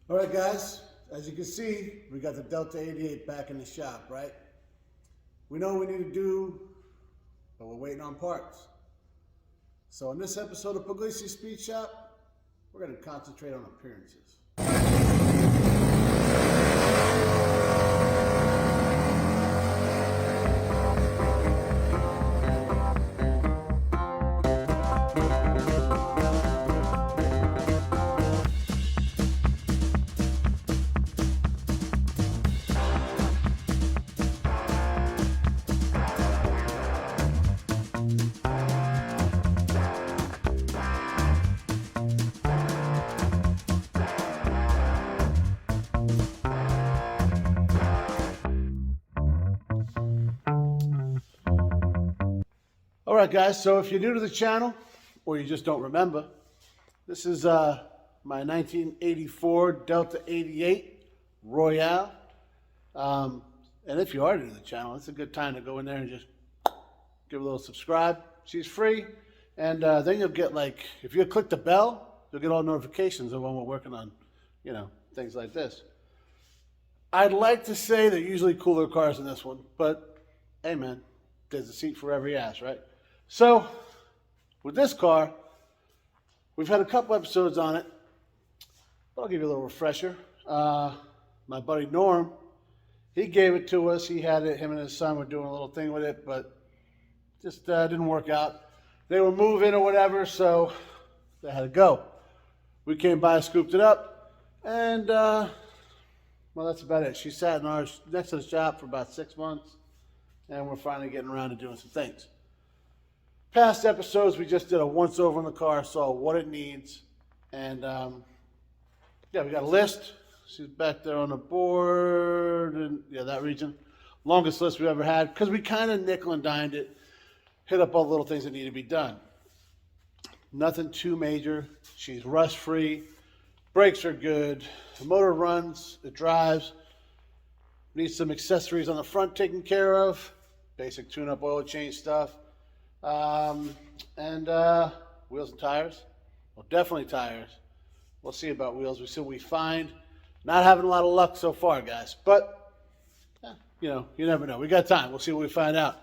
All right, guys, as you can see, we got the Delta 88 back in the shop, right? We know what we need to do, but we're waiting on parts. So in this episode of Pugliese Speed Shop, we're going to concentrate on appearances. All right, guys, so if you're new to the channel or you just don't remember, this is my 1984 Delta 88 Royale. And if you are new to the channel, it's a good time to go in there and just give a little subscribe. She's free. And then you'll get, like, if you click the bell, you'll get all notifications of when we're working on, things like this. I'd like to say they're usually cooler cars than this one, but hey, man, there's a seat for every ass, right? So, with this car, we've had a couple episodes on it, but I'll give you a little refresher. My buddy Norm, he gave it to us. He had it, him and his son were doing a little thing with it, but just didn't work out. They were moving or whatever, so they had to go. We came by, scooped it up, and, well, that's about it. She sat in ours next to the shop for about 6 months, and we're finally getting around to doing some things. Past episodes, we just did a once-over on the car, saw what it needs, and yeah, we got a list. She's back there on the board, and yeah, that region. Longest list we ever had, because we kind of nickel and dimed it, hit up all the little things that need to be done. Nothing too major. She's rust-free. Brakes are good. The motor runs. It drives. Needs some accessories on the front taken care of. Basic tune-up, oil change stuff. And wheels and tires. Well, definitely tires. We'll see about wheels. We see what we find. Not having a lot of luck so far, guys. But, you never know. We got time. We'll see what we find out.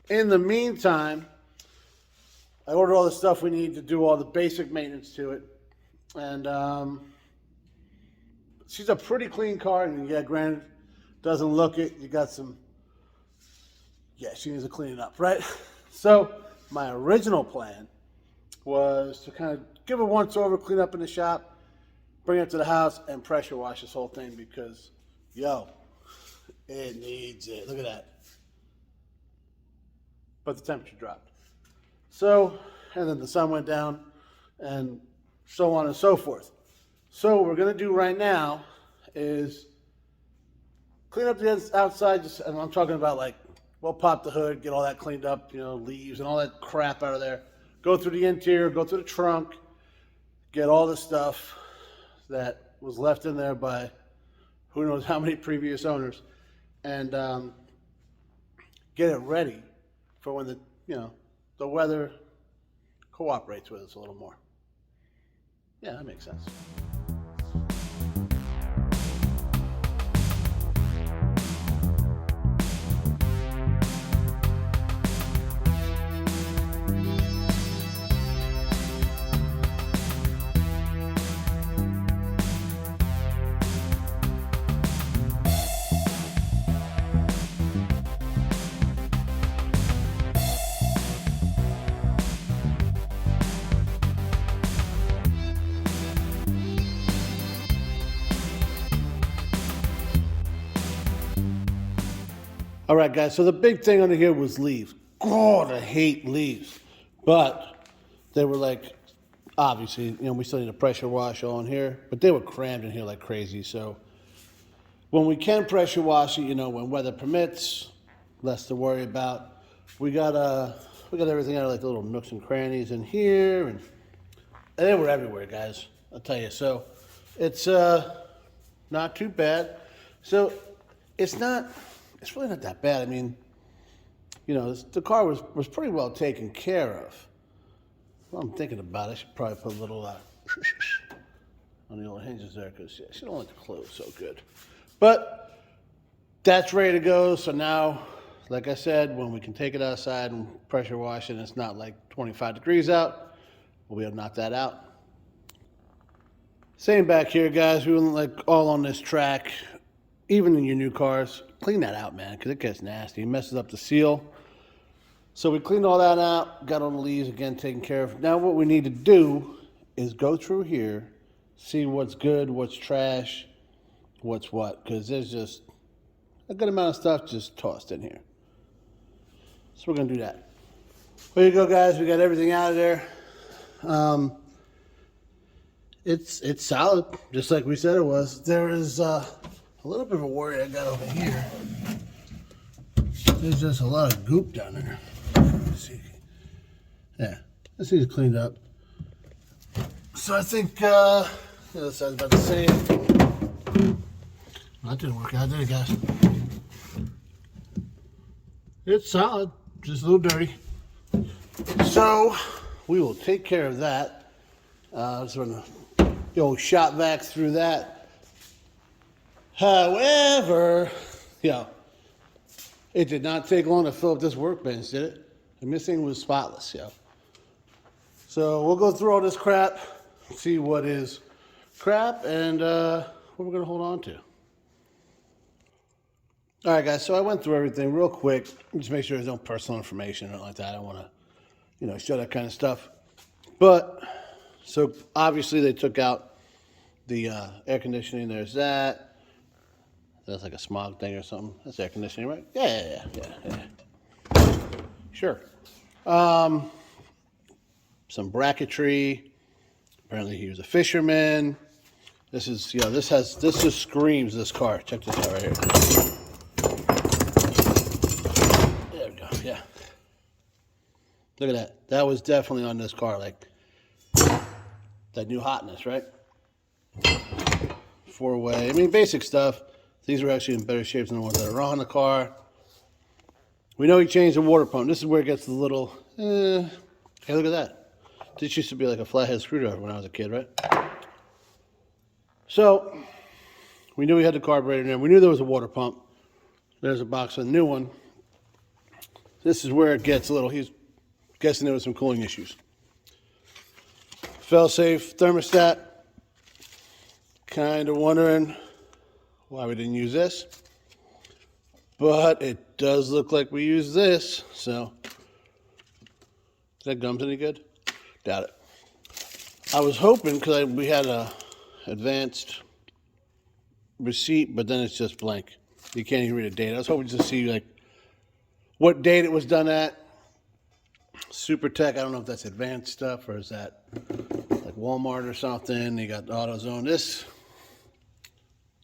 In the meantime, I ordered all the stuff we need to do all the basic maintenance to it. And she's a pretty clean car. And yeah, granted, doesn't look it. You got some, yeah, she needs to clean it up, right? So my original plan was to kind of give a once-over, clean up in the shop, bring it to the house, and pressure wash this whole thing because, yo, it needs it. Look at that. But the temperature dropped. So, and then the sun went down, and so on and so forth. So what we're going to do right now is clean up the outside, and I'm talking about, like, we'll pop the hood, get all that cleaned up, leaves and all that crap out of there. Go through the interior, go through the trunk, get all the stuff that was left in there by who knows how many previous owners, and get it ready for when the weather cooperates with us a little more. Yeah, that makes sense. All right, guys, so the big thing under here was leaves. God, I hate leaves. But they were like, obviously, we still need a pressure wash on here, but they were crammed in here like crazy. So when we can pressure wash it, when weather permits, less to worry about. We got everything out of like the little nooks and crannies in here, and they were everywhere, guys. I'll tell you. So it's not too bad. So it's really not that bad. I mean, the car was pretty well taken care of. Well, I'm thinking about it. I should probably put a little on the old hinges there because she don't like to close so good. But that's ready to go. So now, like I said, when we can take it outside and pressure wash it, and it's not like 25 degrees out, we'll be able to knock that out. Same back here, guys. We went like all on this track, even in your new cars. Clean that out, man, because it gets nasty. It messes up the seal. So we cleaned all that out, got all the leaves again taken care of. Now what we need to do is go through here, see what's good, what's trash, what's what, because there's just a good amount of stuff just tossed in here. So we're going to do that. There you go, guys. We got everything out of there. It's solid, just like we said it was. There is a little bit of a worry I got over here. There's just a lot of goop down there. Let's see. Yeah, this thing's cleaned up. So I think the other side's about the same. That didn't work out, did it, guys? It's solid, just a little dirty. So we will take care of that. Sort of the old shop vac through that. However, it did not take long to fill up this workbench, did it? The missing was spotless, So we'll go through all this crap, see what is crap, and what we're going to hold on to. All right, guys, so I went through everything real quick. Just make sure there's no personal information or anything like that. I don't want to, show that kind of stuff. But, so obviously they took out the air conditioning. There's that. That's like a smog thing or something. That's air conditioning, right? Yeah. Sure. Some bracketry. Apparently he was a fisherman. This is, this just screams this car. Check this out right here. There we go, yeah. Look at that. That was definitely on this car, like that new hotness, right? Four-way. I mean, basic stuff. These are actually in better shape than the ones that are on the car. We know he changed the water pump. This is where it gets a little, hey, look at that. This used to be like a flathead screwdriver when I was a kid, right? So, we knew we had the carburetor in there. We knew there was a water pump. There's a box of the new one. This is where it gets a little, he's guessing there was some cooling issues. Fail-safe thermostat. Kind of wondering why we didn't use this. But it does look like we used this, so. Is that gums any good? Doubt it. I was hoping, because we had a advanced receipt, but then it's just blank. You can't even read a date. I was hoping to see like what date it was done at. Super Tech, I don't know if that's advanced stuff or is that like Walmart or something. You got AutoZone. This,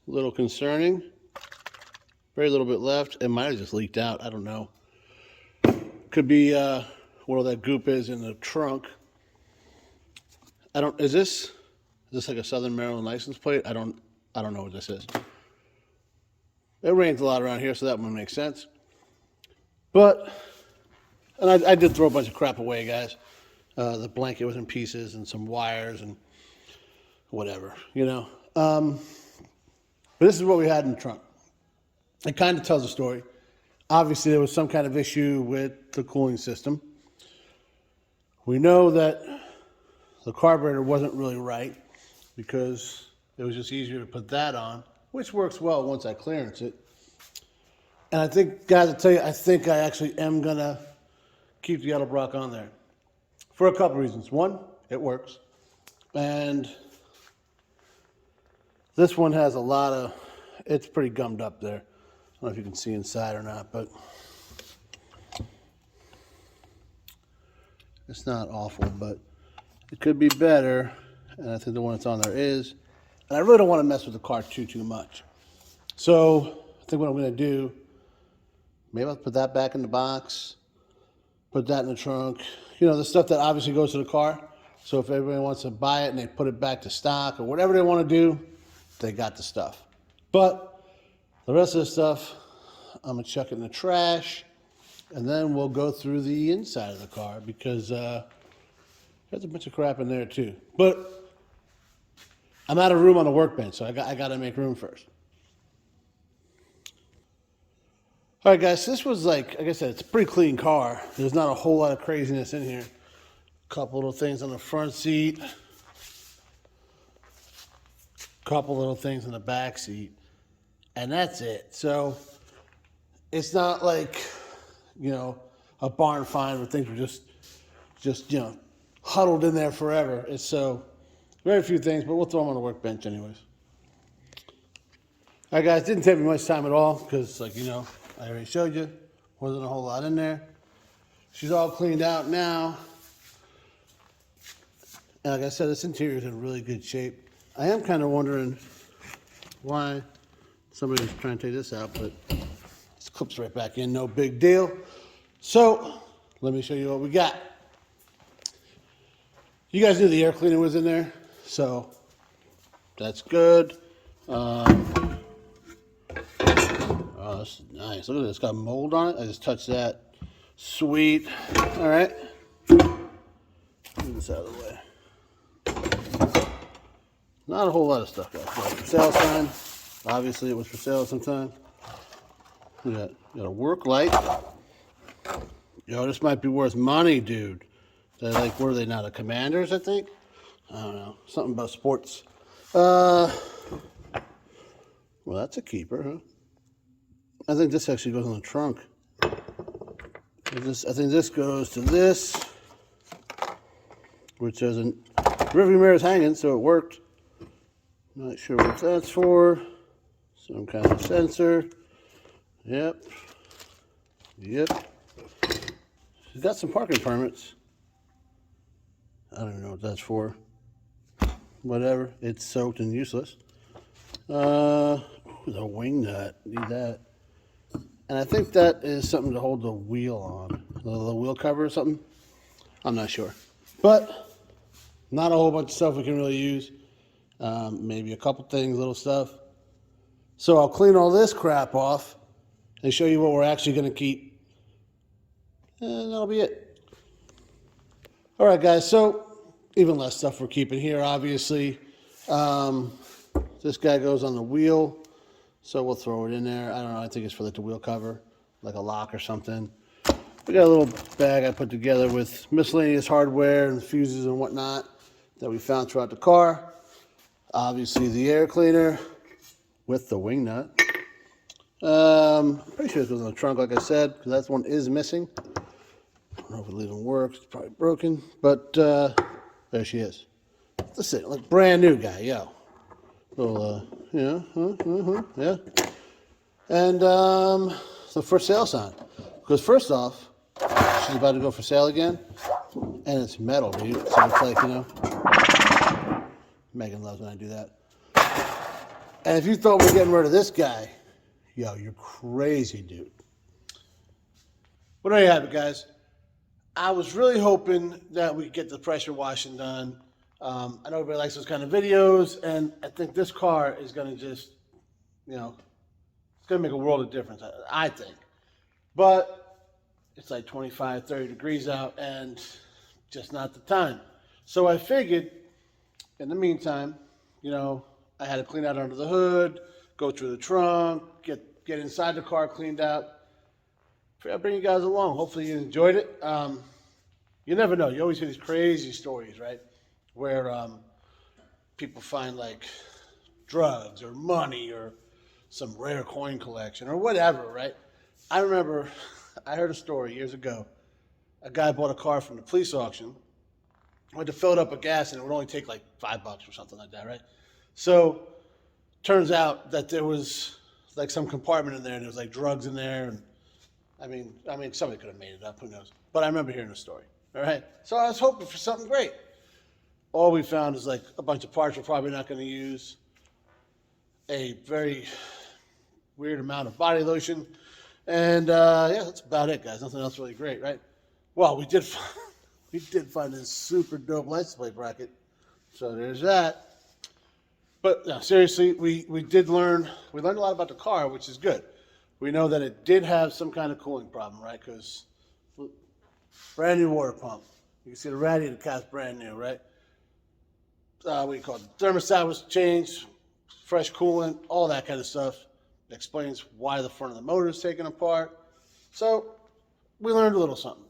a little concerning. Very little bit left. It might have just leaked out. I don't know. Could be where all that goop is in the trunk. Is this like a Southern Maryland license plate? I don't know what this is. It rains a lot around here, so that one makes sense. But, and I did throw a bunch of crap away, guys. The blanket was in pieces and some wires and whatever, But this is what we had in the trunk. It kind of tells a story. Obviously, there was some kind of issue with the cooling system. We know that the carburetor wasn't really right because it was just easier to put that on, which works well once I clearance it. And I think, guys, I'll tell you, I think I actually am going to keep the Edelbrock on there for a couple reasons. One, it works. And this one has a lot of, it's pretty gummed up there. I don't know if you can see inside or not, but it's not awful, but it could be better. And I think the one that's on there is. And I really don't want to mess with the car too much. So I think what I'm going to do, maybe I'll put that back in the box, put that in the trunk. The stuff that obviously goes to the car. So if everybody wants to buy it and they put it back to stock or whatever they want to do, they got the stuff. But the rest of the stuff, I'm going to chuck it in the trash. And then we'll go through the inside of the car because there's a bunch of crap in there too. But I'm out of room on the workbench, so I got to make room first. All right, guys, so this was like I said, it's a pretty clean car. There's not a whole lot of craziness in here. A couple little things on the front seat. Couple little things in the back seat. And that's it. So it's not like, a barn find where things were just huddled in there forever. It's so very few things, but we'll throw them on the workbench anyways. All right, guys, didn't take me much time at all because, I already showed you, wasn't a whole lot in there. She's all cleaned out now. And like I said, this interior is in really good shape. I am kind of wondering why somebody's trying to take this out, but this clips right back in, no big deal. So, let me show you what we got. You guys knew the air cleaner was in there, so that's good. Oh, this is nice. Look at this, it's got mold on it. I just touched that. Sweet. All right. Move this out of the way. Not a whole lot of stuff, guys. Got a for sale sign. Obviously, it was for sale sometime. We got a work light. Yo, this might be worth money, dude. They're like, what are they now? The Commanders, I think? I don't know. Something about sports. Well, that's a keeper, huh? I think this actually goes on the trunk. I think this goes to this, which doesn't. Rearview mirror's hanging, so it worked. Not sure what that's for. Some kind of sensor. Yep. She's got some parking permits. I don't even know what that's for. Whatever. It's soaked and useless. The wing nut. Need that. And I think that is something to hold the wheel on. The wheel cover or something. I'm not sure. But not a whole bunch of stuff we can really use. Maybe a couple things, little stuff. So I'll clean all this crap off and show you what we're actually going to keep. And that'll be it. All right, guys. So even less stuff we're keeping here, obviously. This guy goes on the wheel. So we'll throw it in there. I don't know. I think it's for like the wheel cover, like a lock or something. We got a little bag I put together with miscellaneous hardware and fuses and whatnot that we found throughout the car. Obviously the air cleaner with the wing nut. I'm pretty sure it goes in the trunk, like I said, because that one is missing. I don't know if it even works. It's probably broken, but there she is. Listen, like brand new guy, yo. Little, yeah. And the for sale sign. Because first off, she's about to go for sale again, and it's metal, dude. So it's like, Megan loves when I do that. And if you thought we're getting rid of this guy, yo, you're crazy, dude. But there you have it, guys. I was really hoping that we could get the pressure washing done. I know everybody likes those kind of videos, and I think this car is going to just, it's going to make a world of difference, I think. But it's like 25, 30 degrees out, and just not the time. So I figured, in the meantime, I had to clean out under the hood, go through the trunk, get inside the car cleaned out. I'll bring you guys along. Hopefully you enjoyed it. You never know. You always hear these crazy stories, right? Where people find like drugs or money or some rare coin collection or whatever, right? I remember I heard a story years ago. A guy bought a car from the police auction, went to fill it up with gas, and it would only take like $5 or something like that, right? So turns out that there was like some compartment in there, and there was like drugs in there, and I mean, somebody could have made it up, who knows? But I remember hearing the story, all right? So I was hoping for something great. All we found is like a bunch of parts we're probably not going to use, a very weird amount of body lotion, and yeah, that's about it, guys. Nothing else really great, right? Well, we did find this super dope license plate bracket, so there's that. But no, seriously, we learned a lot about the car, which is good. We know that it did have some kind of cooling problem, right? Because brand new water pump. You can see the radiator cap's brand new, right? what do you call it? Thermostat was changed, fresh coolant, all that kind of stuff. It explains why the front of the motor is taken apart. So we learned a little something.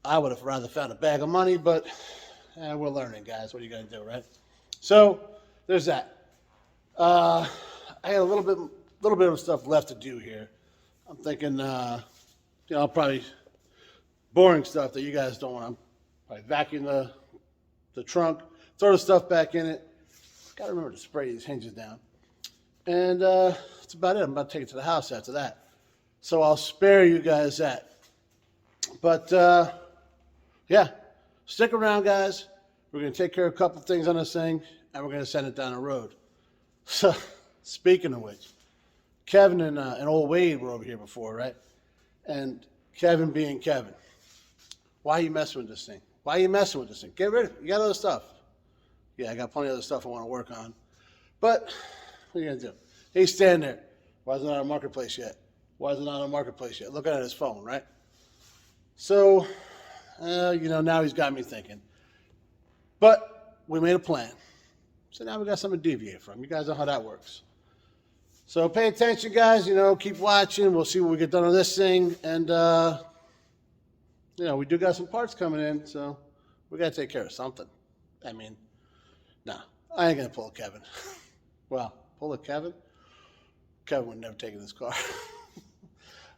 I would have rather found a bag of money, but we're learning, guys. What are you going to do, right? So there's that. I had a little bit of stuff left to do here. I'm thinking, probably boring stuff that you guys don't want. I'm probably vacuum the trunk, throw the stuff back in it. Got to remember to spray these hinges down. And that's about it. I'm about to take it to the house after that. So I'll spare you guys that. But, yeah, stick around, guys. We're going to take care of a couple things on this thing, and we're going to send it down the road. So, speaking of which, Kevin and old Wade were over here before, right? And Kevin being Kevin. Why are you messing with this thing? Why are you messing with this thing? Get rid of it. You got other stuff. Yeah, I got plenty of other stuff I want to work on. But what are you going to do? He's standing there. Why is it not on Marketplace yet? Why is it not on Marketplace yet? Looking at his phone, right? So, now he's got me thinking. But we made a plan. So now we got something to deviate from. You guys know how that works. So pay attention, guys. Keep watching. We'll see what we get done on this thing. And, we do got some parts coming in, so we got to take care of something. I mean, no, I ain't going to pull a Kevin. Well, pull a Kevin? Kevin would never take this car.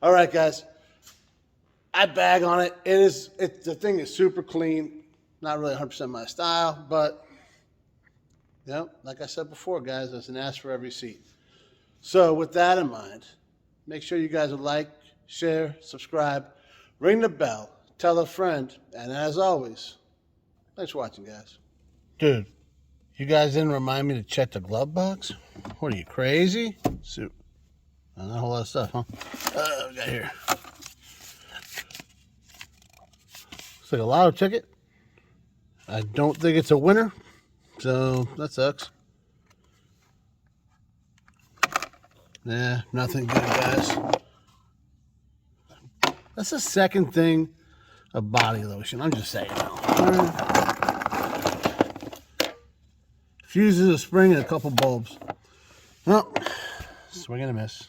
All right, guys. I bag on it. The thing is super clean. Not really 100% my style, but, like I said before, guys, there's an ass for every seat. So with that in mind, make sure you guys would like, share, subscribe, ring the bell, tell a friend, and as always, thanks for watching, guys. Dude, you guys didn't remind me to check the glove box? What are you, crazy? Not a whole lot of stuff, huh? We got here. Looks like a lotto ticket. I don't think it's a winner, so that sucks. Nah, nothing good, guys. That's the second thing of body lotion. I'm just saying. Fuses, a spring, and a couple bulbs. Well, swing and a miss.